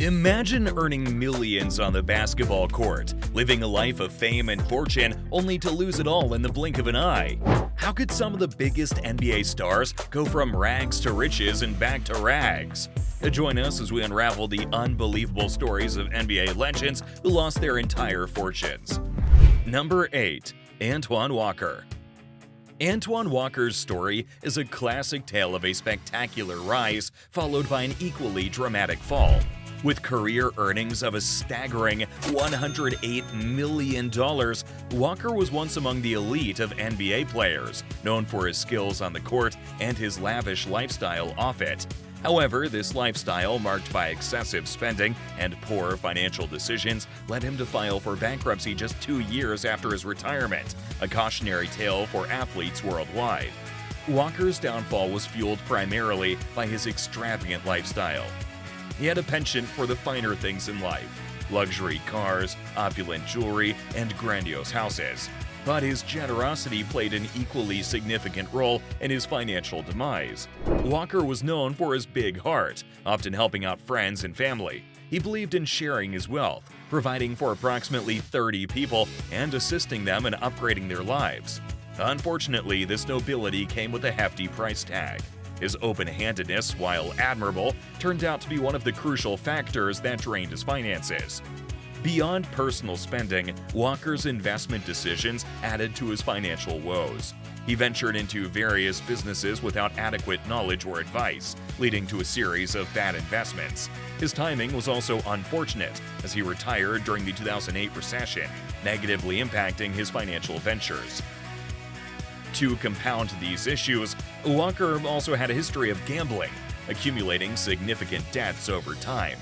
Imagine earning millions on the basketball court, living a life of fame and fortune only to lose it all in the blink of an eye. How could some of the biggest NBA stars go from rags to riches and back to rags? Join us as we unravel the unbelievable stories of NBA legends who lost their entire fortunes. Number 8. Antoine Walker. Antoine Walker's story is a classic tale of a spectacular rise followed by an equally dramatic fall. With career earnings of a staggering $108 million, Walker was once among the elite of NBA players, known for his skills on the court and his lavish lifestyle off it. However, this lifestyle, marked by excessive spending and poor financial decisions, led him to file for bankruptcy just 2 years after his retirement, a cautionary tale for athletes worldwide. Walker's downfall was fueled primarily by his extravagant lifestyle. He had a penchant for the finer things in life: luxury cars, opulent jewelry, and grandiose houses. But his generosity played an equally significant role in his financial demise. Walker was known for his big heart, often helping out friends and family. He believed in sharing his wealth, providing for approximately 30 people and assisting them in upgrading their lives. Unfortunately, this nobility came with a hefty price tag. His open-handedness, while admirable, turned out to be one of the crucial factors that drained his finances. Beyond personal spending, Walker's investment decisions added to his financial woes. He ventured into various businesses without adequate knowledge or advice, leading to a series of bad investments. His timing was also unfortunate, as he retired during the 2008 recession, negatively impacting his financial ventures. To compound these issues, Walker also had a history of gambling, accumulating significant debts over time.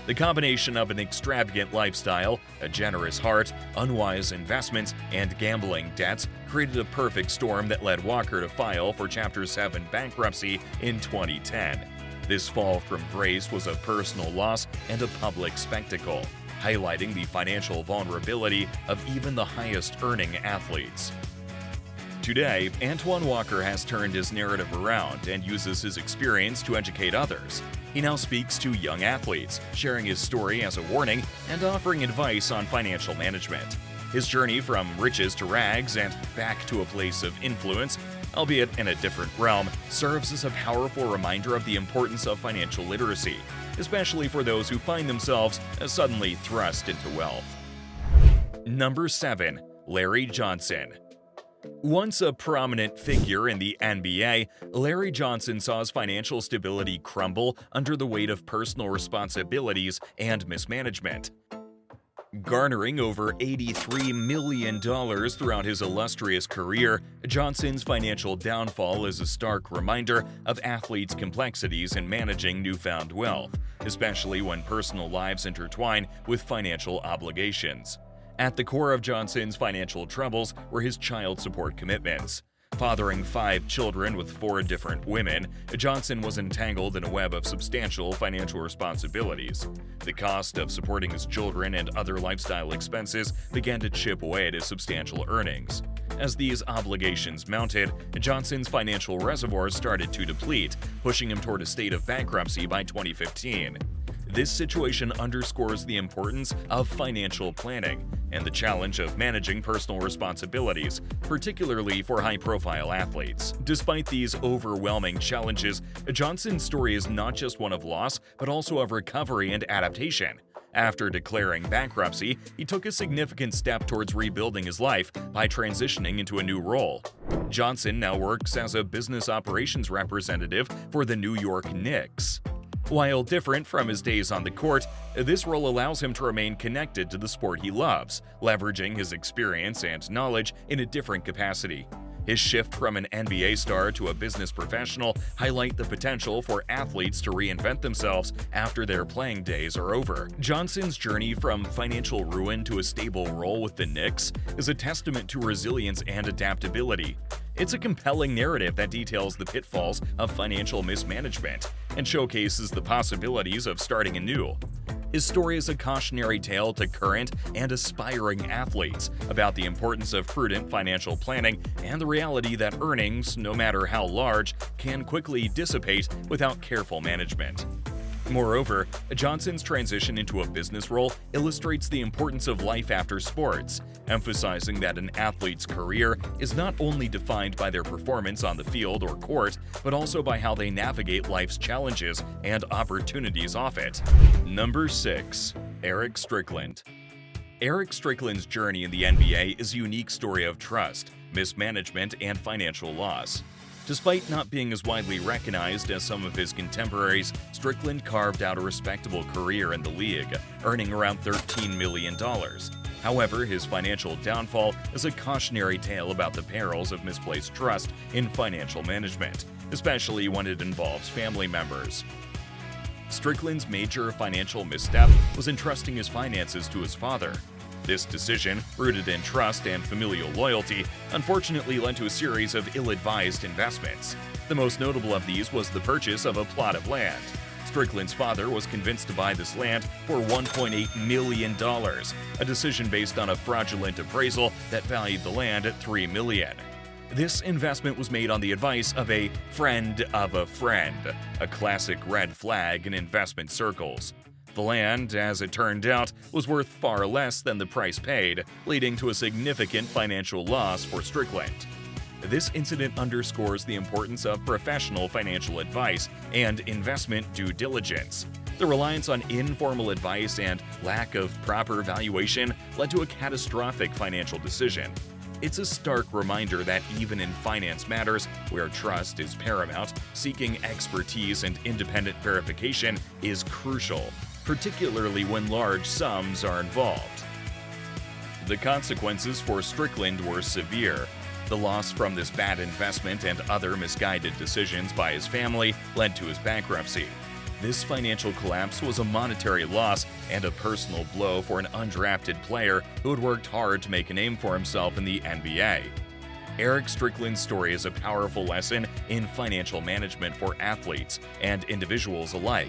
The combination of an extravagant lifestyle, a generous heart, unwise investments, and gambling debts created a perfect storm that led Walker to file for Chapter 7 bankruptcy in 2010. This fall from grace was a personal loss and a public spectacle, highlighting the financial vulnerability of even the highest-earning athletes. Today, Antoine Walker has turned his narrative around and uses his experience to educate others. He now speaks to young athletes, sharing his story as a warning and offering advice on financial management. His journey from riches to rags and back to a place of influence, albeit in a different realm, serves as a powerful reminder of the importance of financial literacy, especially for those who find themselves suddenly thrust into wealth. Number 7. Larry Johnson. Once a prominent figure in the NBA, Larry Johnson saw his financial stability crumble under the weight of personal responsibilities and mismanagement. Garnering over $83 million throughout his illustrious career, Johnson's financial downfall is a stark reminder of athletes' complexities in managing newfound wealth, especially when personal lives intertwine with financial obligations. At the core of Johnson's financial troubles were his child support commitments. Fathering 5 children with 4 different women, Johnson was entangled in a web of substantial financial responsibilities. The cost of supporting his children and other lifestyle expenses began to chip away at his substantial earnings. As these obligations mounted, Johnson's financial reservoir started to deplete, pushing him toward a state of bankruptcy by 2015. This situation underscores the importance of financial planning and the challenge of managing personal responsibilities, particularly for high-profile athletes. Despite these overwhelming challenges, Johnson's story is not just one of loss, but also of recovery and adaptation. After declaring bankruptcy, he took a significant step towards rebuilding his life by transitioning into a new role. Johnson now works as a business operations representative for the New York Knicks. While different from his days on the court, this role allows him to remain connected to the sport he loves, leveraging his experience and knowledge in a different capacity. His shift from an NBA star to a business professional highlight the potential for athletes to reinvent themselves after their playing days are over. Johnson's journey from financial ruin to a stable role with the Knicks is a testament to resilience and adaptability. It's a compelling narrative that details the pitfalls of financial mismanagement and showcases the possibilities of starting anew. His story is a cautionary tale to current and aspiring athletes about the importance of prudent financial planning and the reality that earnings, no matter how large, can quickly dissipate without careful management. Moreover, Johnson's transition into a business role illustrates the importance of life after sports, emphasizing that an athlete's career is not only defined by their performance on the field or court, but also by how they navigate life's challenges and opportunities off it. Number 6. Eric Strickland. Eric Strickland's journey in the NBA is a unique story of trust, mismanagement, and financial loss. Despite not being as widely recognized as some of his contemporaries, Strickland carved out a respectable career in the league, earning around $13 million. However, his financial downfall is a cautionary tale about the perils of misplaced trust in financial management, especially when it involves family members. Strickland's major financial misstep was entrusting his finances to his father. This decision, rooted in trust and familial loyalty, unfortunately led to a series of ill-advised investments. The most notable of these was the purchase of a plot of land. Strickland's father was convinced to buy this land for $1.8 million, a decision based on a fraudulent appraisal that valued the land at $3 million. This investment was made on the advice of a friend of a friend, a classic red flag in investment circles. The land, as it turned out, was worth far less than the price paid, leading to a significant financial loss for Strickland. This incident underscores the importance of professional financial advice and investment due diligence. The reliance on informal advice and lack of proper valuation led to a catastrophic financial decision. It's a stark reminder that even in finance matters, where trust is paramount, seeking expertise and independent verification is crucial, particularly when large sums are involved. The consequences for Strickland were severe. The loss from this bad investment and other misguided decisions by his family led to his bankruptcy. This financial collapse was a monetary loss and a personal blow for an undrafted player who had worked hard to make a name for himself in the NBA. Eric Strickland's story is a powerful lesson in financial management for athletes and individuals alike.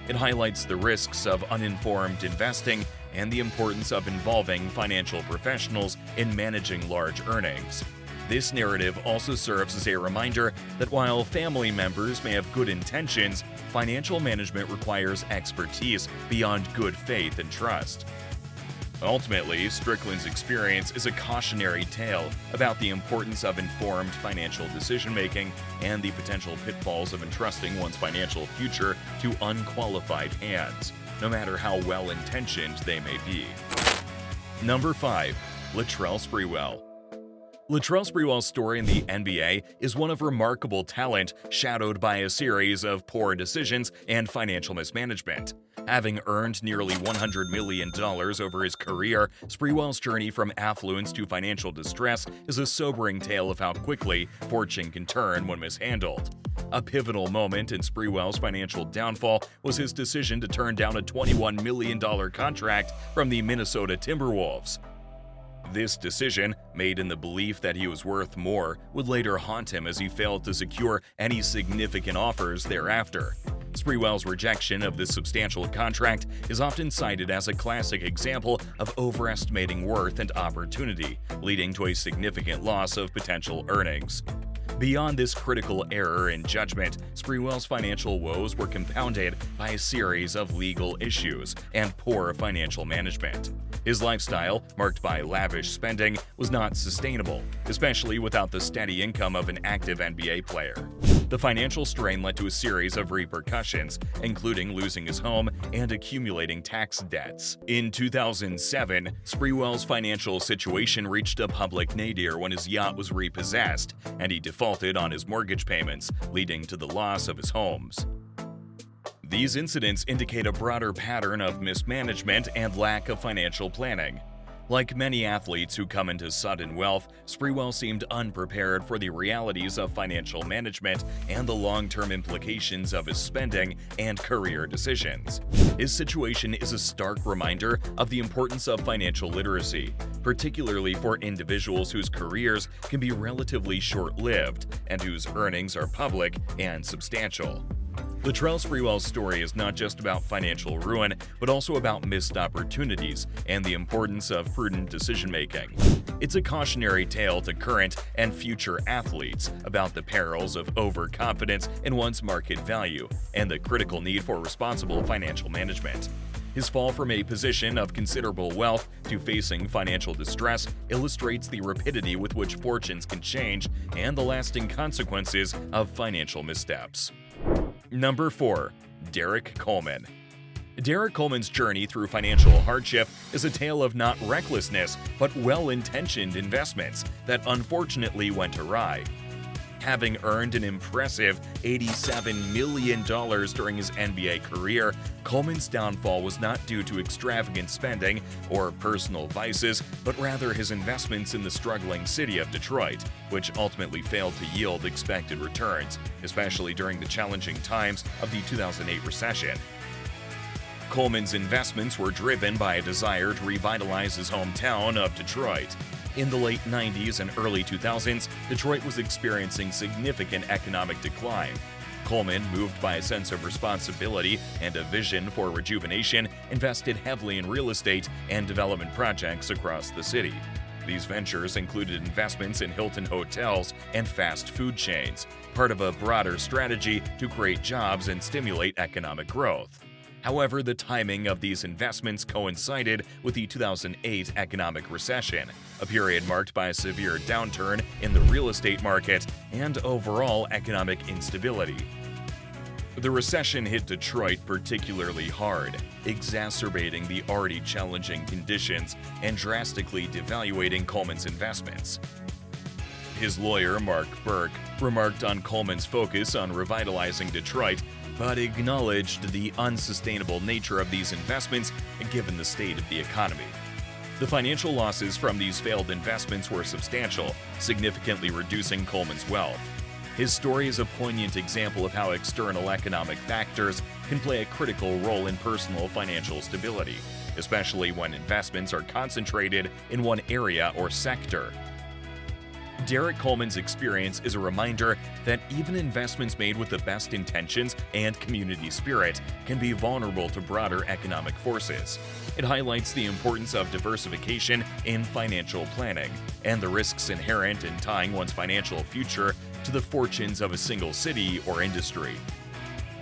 It highlights the risks of uninformed investing and the importance of involving financial professionals in managing large earnings. This narrative also serves as a reminder that while family members may have good intentions, financial management requires expertise beyond good faith and trust. Ultimately, Strickland's experience is a cautionary tale about the importance of informed financial decision-making and the potential pitfalls of entrusting one's financial future to unqualified hands, no matter how well-intentioned they may be. Number 5. Latrell Sprewell. Latrell Sprewell's story in the NBA is one of remarkable talent shadowed by a series of poor decisions and financial mismanagement. Having earned nearly $100 million over his career, Sprewell's journey from affluence to financial distress is a sobering tale of how quickly fortune can turn when mishandled. A pivotal moment in Sprewell's financial downfall was his decision to turn down a $21 million contract from the Minnesota Timberwolves. This decision, made in the belief that he was worth more, would later haunt him as he failed to secure any significant offers thereafter. Sprewell's rejection of this substantial contract is often cited as a classic example of overestimating worth and opportunity, leading to a significant loss of potential earnings. Beyond this critical error in judgment, Sprewell's financial woes were compounded by a series of legal issues and poor financial management. His lifestyle, marked by lavish spending, was not sustainable, especially without the steady income of an active NBA player. The financial strain led to a series of repercussions, including losing his home and accumulating tax debts. In 2007, Sprewell's financial situation reached a public nadir when his yacht was repossessed, and he defaulted on his mortgage payments, leading to the loss of his homes. These incidents indicate a broader pattern of mismanagement and lack of financial planning. Like many athletes who come into sudden wealth, Sprewell seemed unprepared for the realities of financial management and the long-term implications of his spending and career decisions. His situation is a stark reminder of the importance of financial literacy, particularly for individuals whose careers can be relatively short-lived and whose earnings are public and substantial. Latrell Sprewell's story is not just about financial ruin, but also about missed opportunities and the importance of prudent decision-making. It's a cautionary tale to current and future athletes about the perils of overconfidence in one's market value and the critical need for responsible financial management. His fall from a position of considerable wealth to facing financial distress illustrates the rapidity with which fortunes can change and the lasting consequences of financial missteps. Number 4. Derek Coleman. Derek Coleman's journey through financial hardship is a tale of not recklessness, but well-intentioned investments that unfortunately went awry. Having earned an impressive $87 million during his NBA career, Coleman's downfall was not due to extravagant spending or personal vices, but rather his investments in the struggling city of Detroit, which ultimately failed to yield expected returns, especially during the challenging times of the 2008 recession. Coleman's investments were driven by a desire to revitalize his hometown of Detroit. In the late 90s and early 2000s, Detroit was experiencing significant economic decline. Coleman, moved by a sense of responsibility and a vision for rejuvenation, invested heavily in real estate and development projects across the city. These ventures included investments in Hilton hotels and fast food chains, part of a broader strategy to create jobs and stimulate economic growth. However, the timing of these investments coincided with the 2008 economic recession, a period marked by a severe downturn in the real estate market and overall economic instability. The recession hit Detroit particularly hard, exacerbating the already challenging conditions and drastically devaluating Coleman's investments. His lawyer, Mark Burke, remarked on Coleman's focus on revitalizing Detroit, but acknowledged the unsustainable nature of these investments given the state of the economy. The financial losses from these failed investments were substantial, significantly reducing Coleman's wealth. His story is a poignant example of how external economic factors can play a critical role in personal financial stability, especially when investments are concentrated in one area or sector. Derek Coleman's experience is a reminder that even investments made with the best intentions and community spirit can be vulnerable to broader economic forces. It highlights the importance of diversification in financial planning and the risks inherent in tying one's financial future to the fortunes of a single city or industry.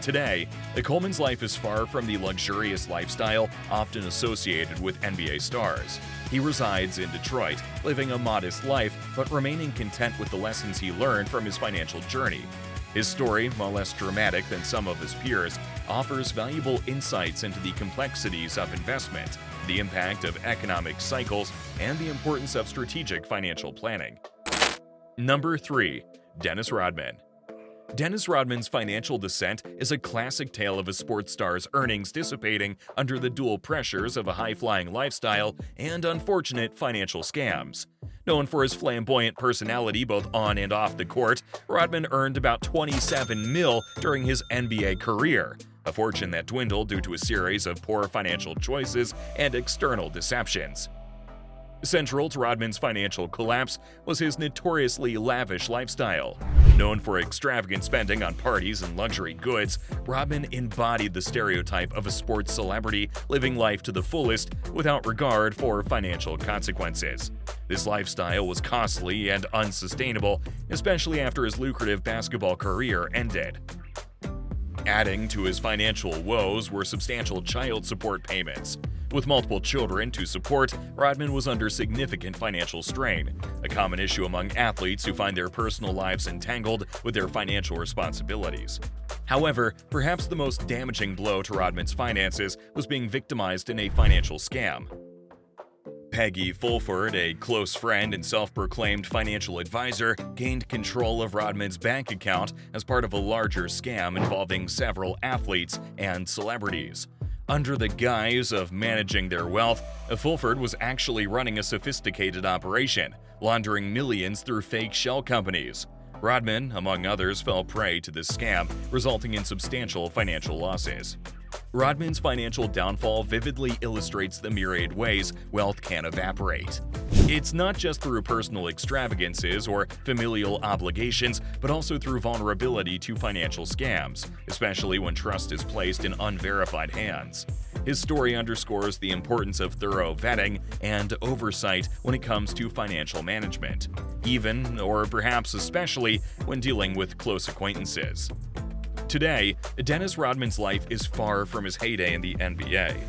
Today, Coleman's life is far from the luxurious lifestyle often associated with NBA stars. He resides in Detroit, living a modest life but remaining content with the lessons he learned from his financial journey. His story, while less dramatic than some of his peers, offers valuable insights into the complexities of investment, the impact of economic cycles, and the importance of strategic financial planning. Number 3. Dennis Rodman. Dennis Rodman's financial descent is a classic tale of a sports star's earnings dissipating under the dual pressures of a high-flying lifestyle and unfortunate financial scams. Known for his flamboyant personality both on and off the court, Rodman earned about $27 million during his NBA career, a fortune that dwindled due to a series of poor financial choices and external deceptions. Central to Rodman's financial collapse was his notoriously lavish lifestyle. Known for extravagant spending on parties and luxury goods, Rodman embodied the stereotype of a sports celebrity living life to the fullest without regard for financial consequences. This lifestyle was costly and unsustainable, especially after his lucrative basketball career ended. Adding to his financial woes were substantial child support payments. With multiple children to support, Rodman was under significant financial strain, a common issue among athletes who find their personal lives entangled with their financial responsibilities. However, perhaps the most damaging blow to Rodman's finances was being victimized in a financial scam. Peggy Fulford, a close friend and self-proclaimed financial advisor, gained control of Rodman's bank account as part of a larger scam involving several athletes and celebrities. Under the guise of managing their wealth, Fulford was actually running a sophisticated operation, laundering millions through fake shell companies. Rodman, among others, fell prey to this scam, resulting in substantial financial losses. Rodman's financial downfall vividly illustrates the myriad ways wealth can evaporate. It's not just through personal extravagances or familial obligations, but also through vulnerability to financial scams, especially when trust is placed in unverified hands. His story underscores the importance of thorough vetting and oversight when it comes to financial management, even, or perhaps especially, when dealing with close acquaintances. Today, Dennis Rodman's life is far from his heyday in the NBA.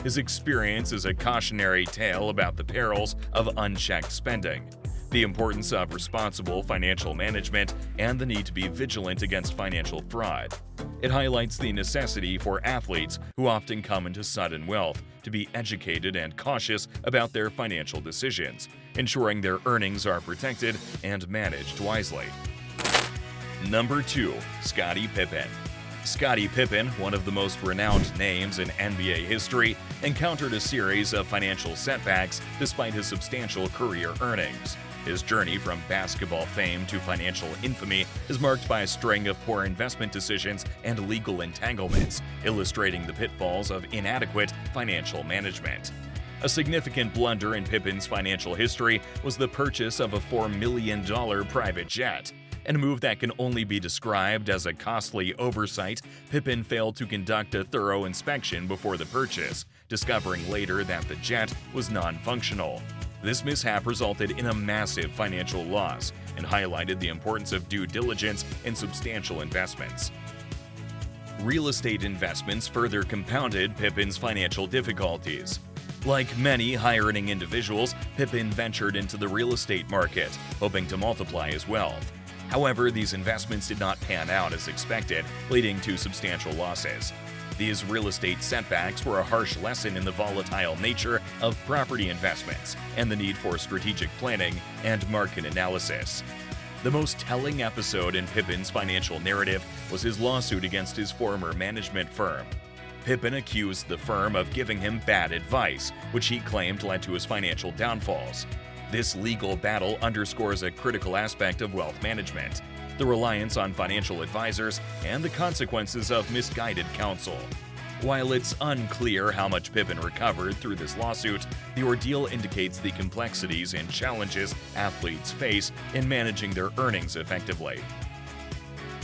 His experience is a cautionary tale about the perils of unchecked spending, the importance of responsible financial management, and the need to be vigilant against financial fraud. It highlights the necessity for athletes who often come into sudden wealth to be educated and cautious about their financial decisions, ensuring their earnings are protected and managed wisely. Number 2. Scottie Pippen. Scottie Pippen, one of the most renowned names in NBA history, encountered a series of financial setbacks despite his substantial career earnings. His journey from basketball fame to financial infamy is marked by a string of poor investment decisions and legal entanglements, illustrating the pitfalls of inadequate financial management. A significant blunder in Pippen's financial history was the purchase of a $4 million private jet. In a move that can only be described as a costly oversight, Pippen failed to conduct a thorough inspection before the purchase, discovering later that the jet was non-functional. This mishap resulted in a massive financial loss and highlighted the importance of due diligence in substantial investments. Real estate investments further compounded Pippen's financial difficulties. Like many high-earning individuals, Pippen ventured into the real estate market, hoping to multiply his wealth. However, these investments did not pan out as expected, leading to substantial losses. These real estate setbacks were a harsh lesson in the volatile nature of property investments and the need for strategic planning and market analysis. The most telling episode in Pippen's financial narrative was his lawsuit against his former management firm. Pippen accused the firm of giving him bad advice, which he claimed led to his financial downfalls. This legal battle underscores a critical aspect of wealth management: the reliance on financial advisors and the consequences of misguided counsel. While it's unclear how much Pippen recovered through this lawsuit, the ordeal indicates the complexities and challenges athletes face in managing their earnings effectively.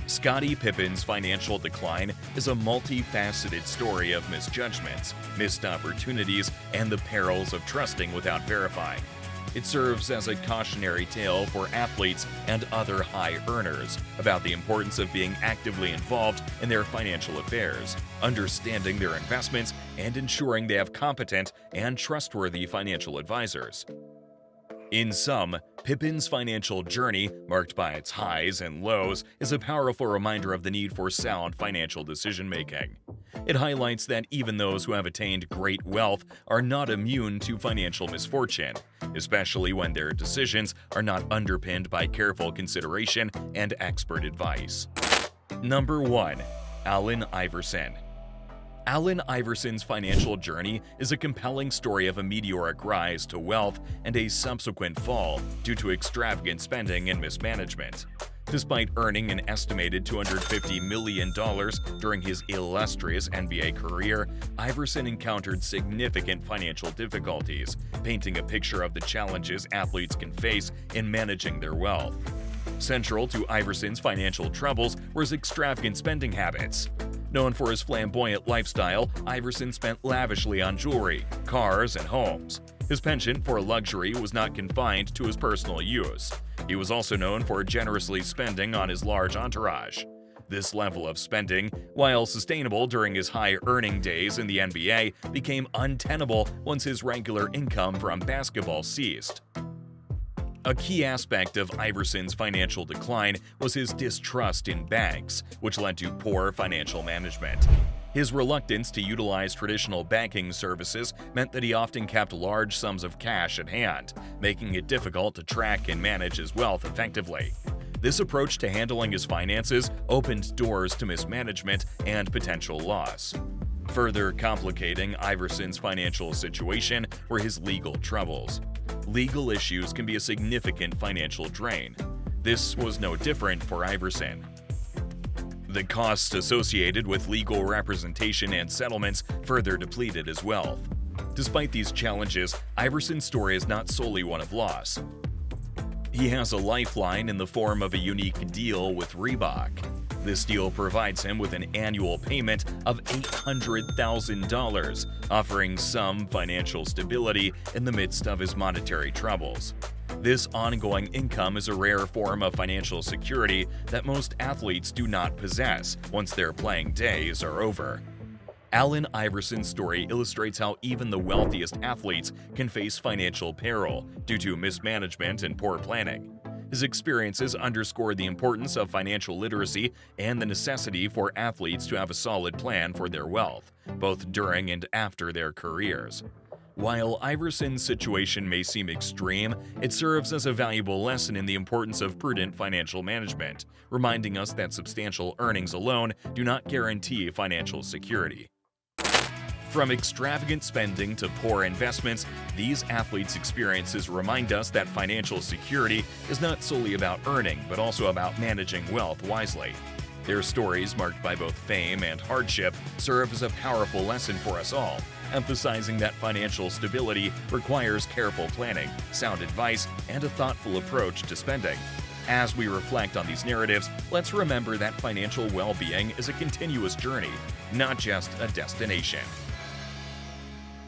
Scottie Pippen's financial decline is a multifaceted story of misjudgments, missed opportunities, and the perils of trusting without verifying. It serves as a cautionary tale for athletes and other high earners about the importance of being actively involved in their financial affairs, understanding their investments, and ensuring they have competent and trustworthy financial advisors. In sum, Pippen's financial journey, marked by its highs and lows, is a powerful reminder of the need for sound financial decision-making. It highlights that even those who have attained great wealth are not immune to financial misfortune, especially when their decisions are not underpinned by careful consideration and expert advice. Number 1. Allen Iverson. Allen Iverson's financial journey is a compelling story of a meteoric rise to wealth and a subsequent fall due to extravagant spending and mismanagement. Despite earning an estimated $250 million during his illustrious NBA career, Iverson encountered significant financial difficulties, painting a picture of the challenges athletes can face in managing their wealth. Central to Iverson's financial troubles were his extravagant spending habits. Known for his flamboyant lifestyle, Iverson spent lavishly on jewelry, cars, and homes. His penchant for luxury was not confined to his personal use. He was also known for generously spending on his large entourage. This level of spending, while sustainable during his high-earning days in the NBA, became untenable once his regular income from basketball ceased. A key aspect of Iverson's financial decline was his distrust in banks, which led to poor financial management. His reluctance to utilize traditional banking services meant that he often kept large sums of cash at hand, making it difficult to track and manage his wealth effectively. This approach to handling his finances opened doors to mismanagement and potential loss. Further complicating Iverson's financial situation were his legal troubles. Legal issues can be a significant financial drain. This was no different for Iverson. The costs associated with legal representation and settlements further depleted his wealth. Despite these challenges, Iverson's story is not solely one of loss. He has a lifeline in the form of a unique deal with Reebok. This deal provides him with an annual payment of $800,000, offering some financial stability in the midst of his monetary troubles. This ongoing income is a rare form of financial security that most athletes do not possess once their playing days are over. Allen Iverson's story illustrates how even the wealthiest athletes can face financial peril due to mismanagement and poor planning. His experiences underscore the importance of financial literacy and the necessity for athletes to have a solid plan for their wealth, both during and after their careers. While Iverson's situation may seem extreme, it serves as a valuable lesson in the importance of prudent financial management, reminding us that substantial earnings alone do not guarantee financial security. From extravagant spending to poor investments, these athletes' experiences remind us that financial security is not solely about earning, but also about managing wealth wisely. Their stories, marked by both fame and hardship, serve as a powerful lesson for us all, emphasizing that financial stability requires careful planning, sound advice, and a thoughtful approach to spending. As we reflect on these narratives, let's remember that financial well-being is a continuous journey, not just a destination.